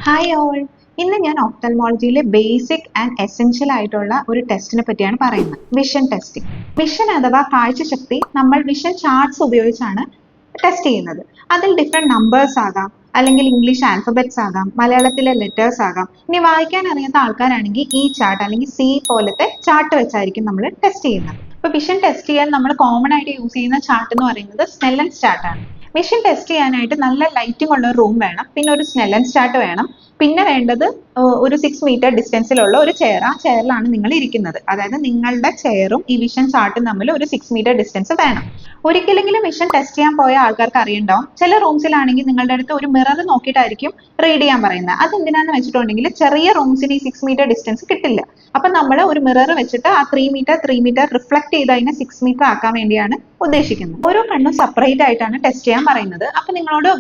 Hi all. ഇന്ന് ഞാൻ ഒഫ്തൽമോളജിയിലെ basic and essential ആയിട്ടുള്ള ഒരു ടെസ്റ്റിനെ പറ്റിയാണ് പറയുന്നത്. Vision testing. വിഷൻ അഥവാ കാഴ്ചശക്തി നമ്മൾ വിഷൻ ചാർട്ട്സ് ഉപയോഗിച്ചാണ് ടെസ്റ്റ് ചെയ്യുന്നത്. അതിൽ ഡിഫറെന്റ് നമ്പേഴ്സ് ആകാം, അല്ലെങ്കിൽ ഇംഗ്ലീഷ് ആൽഫബറ്റ്സ് ആകാം, മലയാളത്തിലെ ലെറ്റേഴ്സ് ആകാം. ഇനി വായിക്കാൻ അറിയാത്ത ആൾക്കാരാണെങ്കിൽ ഈ ചാർട്ട് അല്ലെങ്കിൽ സി പോലത്തെ ചാർട്ട് വെച്ചായിരിക്കും നമ്മൾ ടെസ്റ്റ് ചെയ്യുന്നത്. ഇപ്പൊ വിഷൻ ടെസ്റ്റ് ചെയ്യാൻ നമ്മൾ കോമൺ ആയിട്ട് യൂസ് ചെയ്യുന്ന ചാർട്ട് എന്ന് പറയുന്നത് സ്നെല്ലൻസ് ചാർട്ട് ആണ്. വിഷൻ ടെസ്റ്റ് ചെയ്യാനായിട്ട് നല്ല ലൈറ്റിംഗ് ഉള്ള ഒരു റൂം വേണം, പിന്നെ ഒരു സ്നെല്ലൻസ് ചാർട്ട് വേണം, പിന്നെ വേണ്ടത് ഒരു 6 മീറ്റർ ഡിസ്റ്റൻസിലുള്ള ഒരു ചെയർ. ആ ചെയറിലാണ് നിങ്ങൾ ഇരിക്കുന്നത്. അതായത് നിങ്ങളുടെ ചെയറും ഈ വിഷൻ ചാർട്ടും തമ്മിൽ ഒരു 6 മീറ്റർ ഡിസ്റ്റൻസ് വേണം. ഒരിക്കലെങ്കിലും വിഷൻ ടെസ്റ്റ് ചെയ്യാൻ പോയ ആൾക്കാർക്ക് അറിയുണ്ടാവും, ചില റൂംസിലാണെങ്കിൽ നിങ്ങളുടെ അടുത്ത് ഒരു മിറർ നോക്കിയിട്ടായിരിക്കും റീഡ് ചെയ്യാൻ പറയുന്നത്. അതെന്തിനാന്ന് വെച്ചിട്ടുണ്ടെങ്കിൽ ചെറിയ റൂംസിന് ഈ 6 മീറ്റർ ഡിസ്റ്റൻസ് കിട്ടില്ല. അപ്പൊ നമ്മൾ ഒരു മിറർ വെച്ചിട്ട് ആ 3 മീറ്റർ റിഫ്ലക്ട് ചെയ്ത് അതിനെ 6 മീറ്റർ ആക്കാൻ വേണ്ടിയാണ് ഉദ്ദേശിക്കുന്നത്. ഓരോ കണ്ണും സെപ്പറേറ്റ് ആയിട്ടാണ് ടെസ്റ്റ് ചെയ്യാൻ പറയുന്നത്. അപ്പൊ നിങ്ങളോട്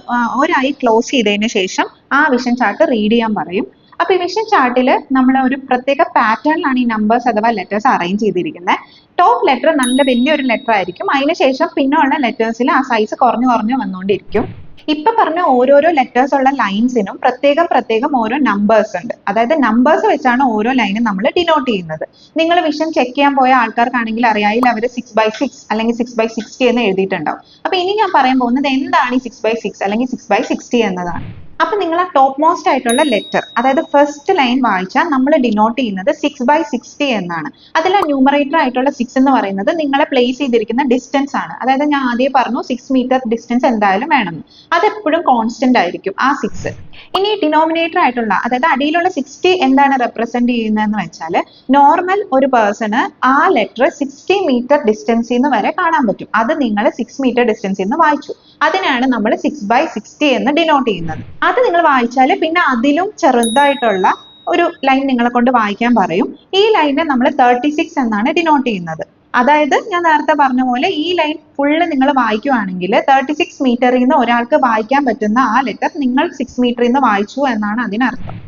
ഒരു ഐ ക്ലോസ് ചെയ്തതിന് ശേഷം ആ വിഷൻ ചാർട്ട് റീഡ് ചെയ്യാൻ പറയും. അപ്പൊ ഈ വിഷൻ ചാർട്ടിൽ നമ്മൾ ഒരു പ്രത്യേക പാറ്റേണിലാണ് ഈ നമ്പേഴ്സ് അഥവാ ലെറ്റേഴ്സ് അറേഞ്ച് ചെയ്തിരിക്കുന്നത്. ടോപ്പ് ലെറ്റർ നല്ല വലിയൊരു ലെറ്റർ ആയിരിക്കും, അതിനുശേഷം പിന്നെയുള്ള ലെറ്റേഴ്സിൽ ആ സൈസ് കുറഞ്ഞു കുറഞ്ഞു വന്നുകൊണ്ടിരിക്കും. ഇപ്പൊ പറഞ്ഞ ഓരോരോ ലെറ്റേഴ്സ് ഉള്ള ലൈൻസിനും പ്രത്യേകം ഓരോ നമ്പേഴ്സ് ഉണ്ട്. അതായത് നമ്പേഴ്സ് വെച്ചാണ് ഓരോ ലൈനും നമ്മൾ ഡിനോട്ട് ചെയ്യുന്നത്. നിങ്ങൾ വിഷൻ ചെക്ക് ചെയ്യാൻ പോയ ആൾക്കാർക്കാണെങ്കിൽ അറിയാമെങ്കിൽ അവർ 6/6 അല്ലെങ്കിൽ 6/60 എന്ന് എഴുതിയിട്ടുണ്ടാവും. അപ്പൊ ഇനി ഞാൻ പറയാൻ പോകുന്നത് എന്താണ് ഈ 6/6 അല്ലെങ്കിൽ 6/60 എന്നതാണ്. അപ്പൊ നിങ്ങൾ ആ ടോപ്പ് മോസ്റ്റ് ആയിട്ടുള്ള ലെറ്റർ, അതായത് ഫസ്റ്റ് ലൈൻ വായിച്ചാൽ നമ്മൾ ഡിനോട്ട് ചെയ്യുന്നത് 6/60 എന്നാണ്. അതിൽ ആ ന്യൂമറേറ്റർ ആയിട്ടുള്ള 6 എന്ന് പറയുന്നത് നിങ്ങളെ പ്ലേസ് ചെയ്തിരിക്കുന്ന ഡിസ്റ്റൻസ് ആണ്. അതായത് ഞാൻ ആദ്യം പറഞ്ഞു 6 മീറ്റർ ഡിസ്റ്റൻസ് എന്തായാലും വേണം, അതെപ്പോഴും കോൺസ്റ്റന്റ് ആയിരിക്കും ആ 6. ഇനി ഡിനോമിനേറ്റർ ആയിട്ടുള്ള, അതായത് അടിയിലുള്ള 60 എന്താണ് റെപ്രസെന്റ് ചെയ്യുന്നതെന്ന് വെച്ചാൽ നോർമൽ ഒരു പേഴ്സണ് ആ ലെറ്റർ 60 മീറ്റർ ഡിസ്റ്റൻസിൽ നിന്ന് വരെ കാണാൻ പറ്റും. അത് നിങ്ങൾ 6 മീറ്റർ ഡിസ്റ്റൻസിൽ നിന്ന് വായിച്ചു, അതിനാണ് നമ്മൾ 6/60 എന്ന് ഡിനോട്ട് ചെയ്യുന്നത്. അത് നിങ്ങൾ വായിച്ചാൽ പിന്നെ അതിലും ചെറുതായിട്ടുള്ള ഒരു ലൈൻ നിങ്ങളെ കൊണ്ട് വായിക്കാൻ പറയും. ഈ ലൈനെ നമ്മൾ 36 എന്നാണ് ഡിനോട്ട് ചെയ്യുന്നത്. അതായത് ഞാൻ നേരത്തെ പറഞ്ഞ പോലെ ഈ ലൈൻ ഫുള്ള് നിങ്ങൾ വായിക്കുവാണെങ്കിൽ 36 മീറ്ററിൽ നിന്ന് ഒരാൾക്ക് വായിക്കാൻ പറ്റുന്ന ആ ലെറ്റർ നിങ്ങൾ 6 മീറ്ററിൽ നിന്ന് വായിച്ചു എന്നാണ് അതിനർത്ഥം.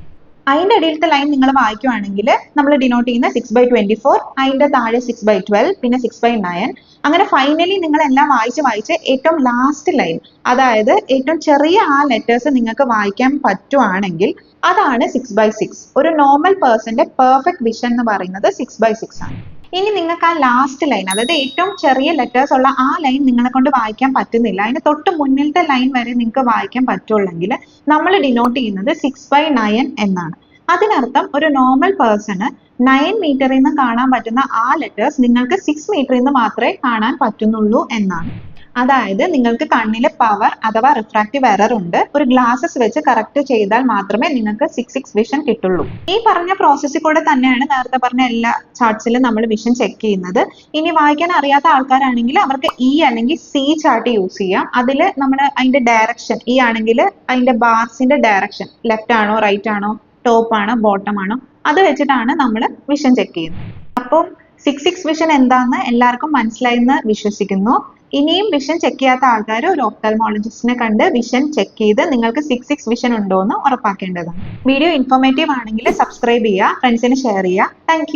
അതിന്റെ അടിയിലത്തെ ലൈൻ നിങ്ങൾ വായിക്കുവാണെങ്കിൽ നമ്മൾ ഡിനോട്ട് ചെയ്യുന്ന 6/24, അതിന്റെ താഴെ 6/12, പിന്നെ 6/9. അങ്ങനെ ഫൈനലി നിങ്ങൾ എല്ലാം വായിച്ച് ഏറ്റവും ലാസ്റ്റ് ലൈൻ, അതായത് ഏറ്റവും ചെറിയ ആ ലെറ്റേഴ്സ് നിങ്ങൾക്ക് വായിക്കാൻ പറ്റുവാണെങ്കിൽ അതാണ് 6/6. ഒരു നോർമൽ പേഴ്സന്റെ പെർഫെക്റ്റ് വിഷൻ എന്ന് പറയുന്നത് 6/6 ആണ്. ഇനി നിങ്ങൾക്ക് ആ ലാസ്റ്റ് ലൈൻ, അതായത് ഏറ്റവും ചെറിയ ലെറ്റേഴ്സ് ഉള്ള ആ ലൈൻ നിങ്ങളെ കൊണ്ട് വായിക്കാൻ പറ്റുന്നില്ല, അതിന് തൊട്ട് മുന്നിലത്തെ ലൈൻ വരെ നിങ്ങൾക്ക് വായിക്കാൻ പറ്റുള്ളെങ്കിൽ നമ്മൾ ഡിനോട്ട് ചെയ്യുന്നത് 6/9 എന്നാണ്. അതിനർത്ഥം ഒരു നോർമൽ പേഴ്സണ് 9 മീറ്ററിൽ നിന്ന് കാണാൻ പറ്റുന്ന ആ ലെറ്റേഴ്സ് നിങ്ങൾക്ക് 6 മീറ്ററിൽ നിന്ന് മാത്രമേ കാണാൻ പറ്റുന്നുള്ളൂ എന്നാണ്. അതായത് നിങ്ങൾക്ക് കണ്ണിലെ പവർ അഥവാ റിഫ്രാക്റ്റീവ് എറർ ഉണ്ട്. ഒരു ഗ്ലാസസ് വെച്ച് കറക്റ്റ് ചെയ്താൽ മാത്രമേ നിങ്ങൾക്ക് 6/6 വിഷൻ കിട്ടുള്ളൂ. ഈ പറഞ്ഞ പ്രോസസ്സിൽ കൂടെ തന്നെയാണ് നേരത്തെ പറഞ്ഞ എല്ലാ ചാർട്ട്സിലും നമ്മൾ വിഷൻ ചെക്ക് ചെയ്യുന്നത്. ഇനി വായിക്കാൻ അറിയാത്ത ആൾക്കാരാണെങ്കിൽ അവർക്ക് ഇ അല്ലെങ്കിൽ സി ചാർട്ട് യൂസ് ചെയ്യാം. അതിൽ നമ്മൾ അതിന്റെ ഡയറക്ഷൻ, ഇ ആണെങ്കിൽ അതിന്റെ ബാർസിന്റെ ഡയറക്ഷൻ ലെഫ്റ്റ് ആണോ റൈറ്റ് ആണോ ടോപ്പ് ആണോ ബോട്ടം ആണോ അത് വെച്ചിട്ടാണ് നമ്മൾ വിഷൻ ചെക്ക് ചെയ്യുന്നത്. അപ്പം 6/6 വിഷൻ എന്താന്ന് എല്ലാവർക്കും മനസ്സിലായെന്ന് വിശ്വസിക്കുന്നു. ഇനിയും വിഷൻ ചെക്ക് ചെയ്യാത്ത ആൾക്കാർ ഒരു ഒഫ്തൽമോളജിസ്റ്റിനെ കണ്ട് വിഷൻ ചെക്ക് ചെയ്ത് നിങ്ങൾക്ക് 6/6 വിഷൻ ഉണ്ടോ എന്ന് ഉറപ്പാക്കേണ്ടതാണ്. വീഡിയോ ഇൻഫോർമേറ്റീവ് ആണെങ്കിൽ സബ്സ്ക്രൈബ് ചെയ്യുക, ഫ്രണ്ട്സിന് ഷെയർ ചെയ്യുക. താങ്ക്